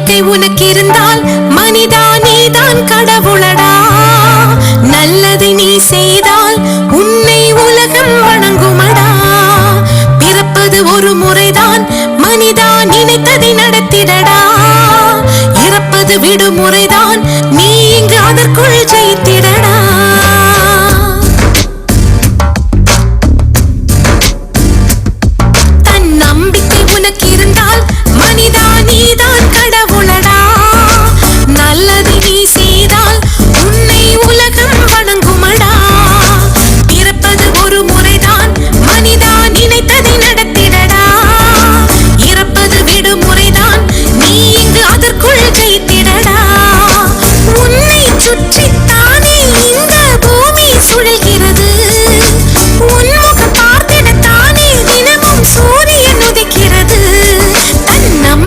நம்பிக்கை உனக்கு இருந்தால் மனிதா நீதான் கடவுளடா. நல்லதை நீ செய்தால் உன்னை உலகம் வணங்குமடா. பிறப்பது ஒரு முறைதான் மனிதா, நினைத்ததை நடத்திடடா. இறப்பது விடுமுறைதான், நீ இங்கு அதற்குள்